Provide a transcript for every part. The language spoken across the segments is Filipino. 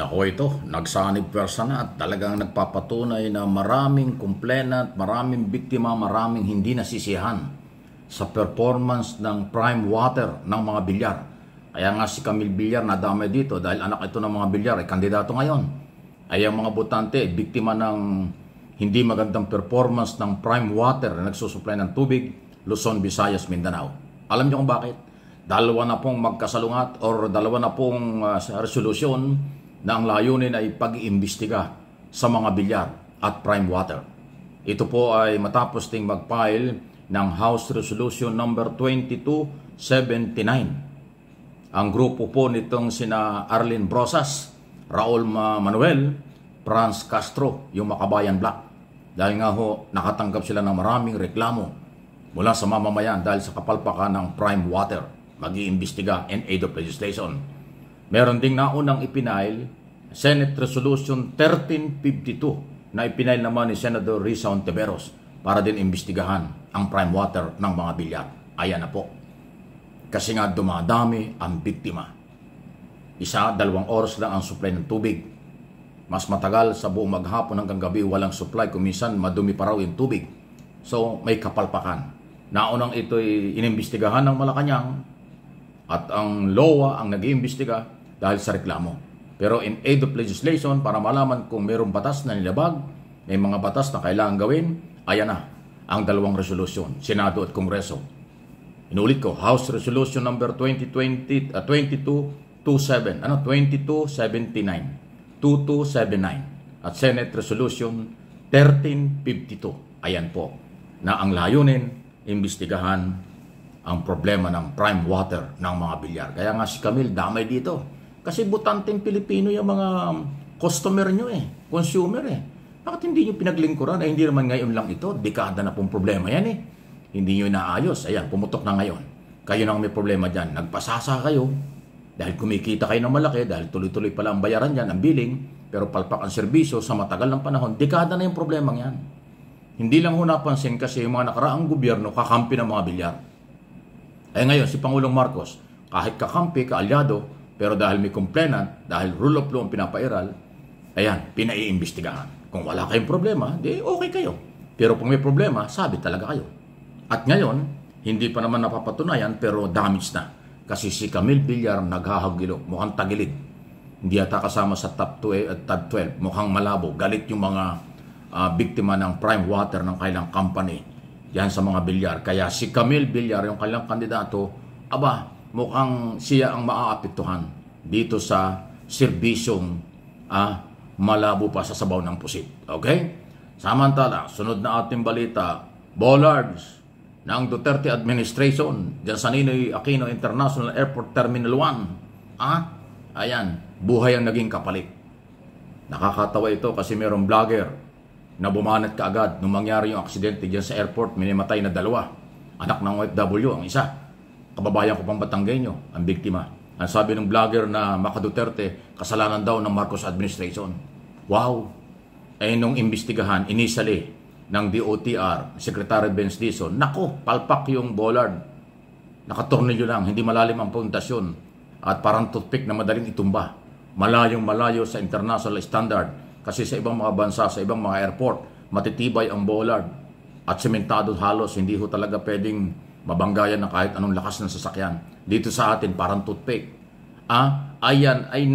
Naku, ito, nagsanib pwersa na at talagang nagpapatunay na maraming complainant, maraming biktima, maraming hindi nasisiyahan sa performance ng prime water ng mga bilyar. Kaya nga si Camille Villar nadamay dito dahil anak ito ng mga bilyar ay kandidato ngayon. Ay ang mga botante ay biktima ng hindi magandang performance ng prime water na nagsusupply ng tubig, Luzon, Visayas, Mindanao. Alam niyo kung bakit? Dalawa na pong magkasalungat or dalawa na pong resolusyon na ang layunin ay pag-iimbestiga sa mga bilyar at prime water. Ito po ay matapos ding mag-file ng House Resolution number 2279. Ang grupo po nitong sina Arlene Brosas, Raul Manuel, Franz Castro, yung Makabayan Black. Dahil nga ho, nakatanggap sila ng maraming reklamo mula sa mamamayan dahil sa kapalpakan ng prime water. Mag-iimbestiga in aid of legislation. Meron ding naunang ipinail Senate Resolution 1352 na ipinail naman ni Senator Risa Ontiveros para din imbestigahan ang prime water ng mga bilyar. Ayan na po. Kasi nga dumadami ang biktima. 1-2 oras lang ang supply ng tubig. Mas matagal sa buong maghapon hanggang gabi walang supply, kung minsan madumi pa raw yung tubig. So may kapalpakan. Naunang ito'y inimbestigahan ng Malacanang at ang LOA ang nag-iimbestiga dahil sa reklamo. Pero in aid of legislation, para malaman kung mayroong batas na nilabag, may mga batas na kailangan gawin, ayan na ang dalawang resolusyon, Senado at Kongreso. Inulit ko, House Resolution number 2279, 2279 at Senate Resolution 1352. Ayan po, na ang layunin, imbestigahan ang problema ng prime water ng mga bilyar. Kaya nga si Camille damay dito. Kasi butanteng Pilipino yung mga customer nyo consumer Bakit hindi nyo pinaglingkuran? Hindi naman ngayon lang ito. Dekada na pong problema yan Hindi nyo inaayos. Ayan, pumutok na ngayon. Kayo nang may problema dyan. Nagpasasa kayo dahil kumikita kayo ng malaki, dahil tuloy-tuloy pala ang bayaran dyan, ang billing, pero palpak ang serbisyo sa matagal ng panahon. Dekada na yung problema yan. Hindi lang ho napansin kasi yung mga nakaraang gobyerno kakampi ng mga bilyar. Ngayon, si Pangulong Marcos, kahit kakampi, kaalyado, pero dahil may complainant, dahil rule of law ang pinapairal, ayan, pinaiimbestigahan. Kung wala kayong problema, di okay kayo. Pero kung may problema, sabi talaga kayo. At ngayon, hindi pa naman napapatunayan, pero damage na. Kasi si Camille Villar naghahagilok, mukhang tagilid. Hindi ata kasama sa top 12, mukhang malabo. Galit yung mga biktima ng prime water ng kailang company. Yan sa mga bilyar. Kaya si Camille Villar, yung kailang kandidato, mukhang siya ang maaapektuhan dito sa serbisyong malabo pa sa sabaw ng pusit. Okay? Samantala, sunod na ating balita, bollards ng Duterte administration dyan sa Ninoy Aquino International Airport Terminal 1. Ayan, buhay ang naging kapalit. Nakakatawa ito kasi mayroong vlogger na bumanat kaagad nung mangyari yung aksidente dyan sa airport, minimatay na 2. Anak ng OFW ang isa. Kababayan ko pang Batanggenyo, ang biktima. Ang sabi ng vlogger na Maka Duterte, kasalanan daw ng Marcos administration. Wow! Nung imbestigahan, initially, ng DOTR, Secretary Benz Dizon, nako, palpak yung bollard. Nakatornilyo lang, hindi malalim ang pundasyon. At parang toothpick na madaling itumba. Malayong malayo sa international standard. Kasi sa ibang mga bansa, sa ibang mga airport, matitibay ang bollard. At sementado halos, hindi ho talaga pwedeng mabanggayan na kahit anong lakas ng sasakyan. Dito sa atin, parang toothpick. Ayan ay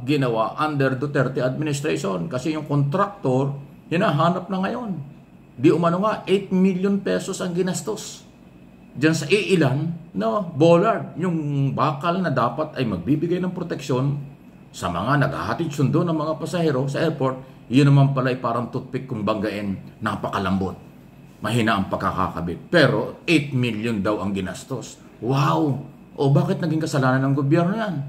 ginawa under Duterte administration. Kasi yung contractor, hinahanap na ngayon. Di umano nga, 8 million pesos ang ginastos. Diyan sa iilan, bollard, yung bakal na dapat ay magbibigay ng proteksyon sa mga naghahatid sundo ng mga pasahero sa airport, yun naman pala ay parang toothpick kung banggain, napakalambot. Mahina ang pagkakakabit. Pero 8 million daw ang ginastos. Wow! O bakit naging kasalanan ng gobyerno yan?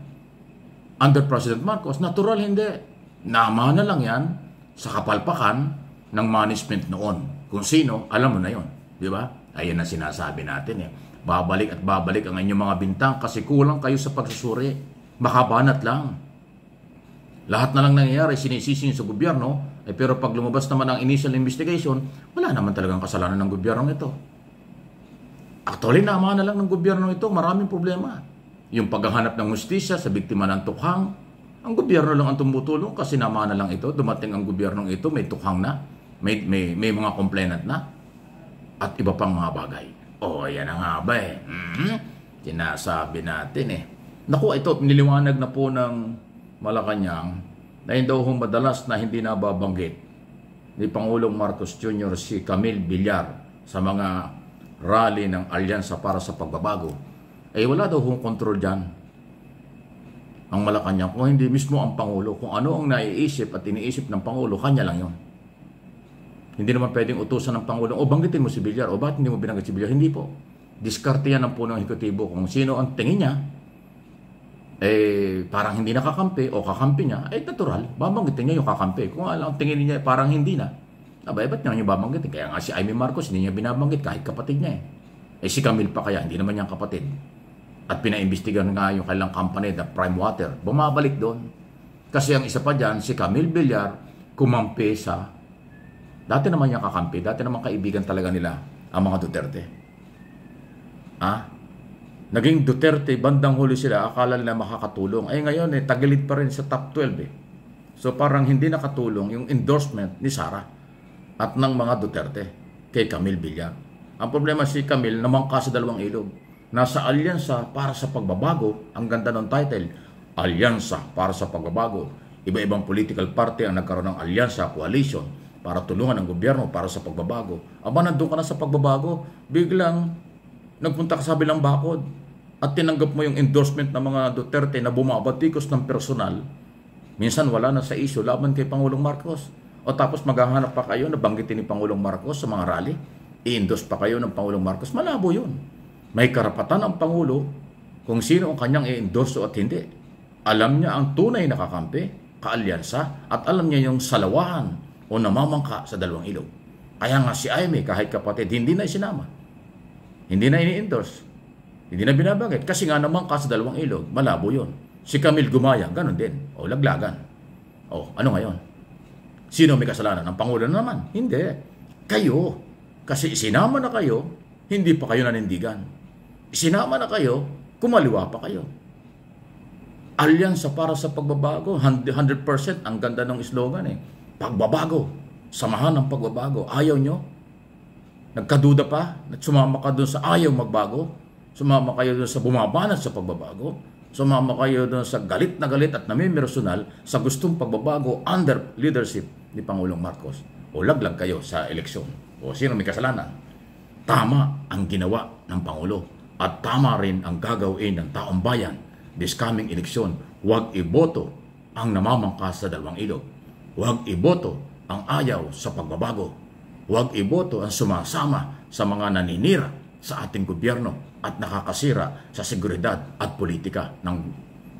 Under President Marcos, natural hindi. Nama na lang yan sa kapalpakan ng management noon. Kung sino, alam mo na yon, di ba? Ayan ang sinasabi natin Babalik at babalik ang inyong mga bintang kasi kulang kayo sa pagsusuri. Makabanat lang. Lahat na lang nangyayari, sinisisi sa gobyerno, pero pag lumabas naman ang initial investigation, wala naman talagang kasalanan ng gobyerno ito. Actually, naman na lang ng gobyerno ito, maraming problema. Yung paghahanap ng hustisya sa biktima ng tukhang, Ang gobyerno lang ang tumutulong kasi nama na lang ito. Dumating ang gobyernong ito, may tukhang na, may mga complainant na, at iba pang mga bagay. Yan na nga ba eh. Sinasabi natin eh. Naku, ito, niliwanag na po ng Malacanang na hindi daw madalas na hindi nababanggit ni Pangulong Marcos Jr. si Camille Villar sa mga rally ng Alyansa para sa Pagbabago. Wala daw control dyan ang Malacanang kung hindi mismo ang Pangulo. Kung ano ang naiisip at iniisip ng Pangulo, kanya lang yon. Hindi naman pwedeng utusan ng Pangulo, banggitin mo si Villar, bakit hindi mo binanggit si Villar? Hindi po. Diskarte yan ng punong ehekutibo. Kung sino ang tingin niya, parang hindi nakakampi o kakampi niya, natural, babanggitin niya yung kakampi. Kung ang tingin niya parang hindi na, ba't niya yung babanggitin? Kaya nga si Amy Marcos, hindi niya binabanggit kahit kapatid niya si Camille pa kaya, hindi naman niyang kapatid. At pinaimbestigan nga yung kailang company, the Prime Water, bumabalik doon. Kasi ang isa pa dyan, si Camille Villar, kumampi sa, dati naman niyang kakampi, dati naman kaibigan talaga nila ang mga Duterte. Naging Duterte, bandang huli sila, akala nila makakatulong. Ngayon, tagilid pa rin sa top 12 So parang hindi nakatulong yung endorsement ni Sara at ng mga Duterte kay Camille Villar. Ang problema si Camille, namangka sa dalawang ilog. Nasa Alyansa para sa Pagbabago, ang ganda ng title, Alyansa para sa Pagbabago. Iba-ibang political party ang nagkaroon ng alyansa, coalition, para tulungan ang gobyerno para sa pagbabago. Nandun ka na sa pagbabago, biglang nagpunta ka sa bilang bakod at tinanggap mo yung endorsement ng mga Duterte na bumabatikos ng personal. Minsan wala na sa issue laban kay Pangulong Marcos. Tapos maghahanap pa kayo na banggitin ni Pangulong Marcos sa mga rally. I-endorse pa kayo ng Pangulong Marcos. Malabo yun. May karapatan ang Pangulo kung sino ang kanyang i-endorse at hindi. Alam niya ang tunay na kakampi, kaalyansa, at alam niya yung salawahan o namamangka sa dalawang ilog. Kaya nga si Amy, kahit kapatid, hindi na isinama. Hindi na ini-endorse. Hindi na binabanggit. Kasi nga namangka sa dalawang ilog. Malabo yun. Si Camille gumaya, ganun din. Laglagan. Ano ngayon? Sino may kasalanan? Ang Pangulo na naman? Hindi. Kayo. Kasi isinama na kayo, hindi pa kayo nanindigan. Isinama na kayo, kumaliwa pa kayo. Alyansa para sa pagbabago, 100% ang ganda ng slogan Pagbabago, samahan ng pagbabago. Ayaw nyo? Nagkaduda pa? Sumama ka doon sa ayaw magbago? Sumama kayo doon sa bumabanat sa pagbabago? Sumama kayo doon sa galit na galit at namimersonal sa gustong pagbabago under leadership ni Pangulong Marcos? Laglag kayo sa eleksyon? Sino may kasalanan? Tama ang ginawa ng Pangulo at tama rin ang gagawin ng taong bayan this coming eleksyon. Huwag iboto ang namamangkas sa dalawang ilog. Huwag iboto ang ayaw sa pagbabago. Huwag iboto ang sumasama sa mga naninira sa ating gobyerno at nakakasira sa seguridad at politika ng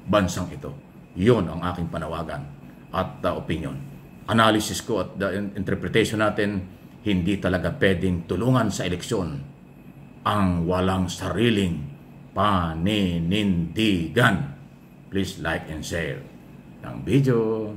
bansang ito. Iyon ang aking panawagan at opinion. Analysis ko at interpretation natin, hindi talaga pwedeng tulungan sa eleksyon ang walang sariling paninindigan. Please like and share ang video.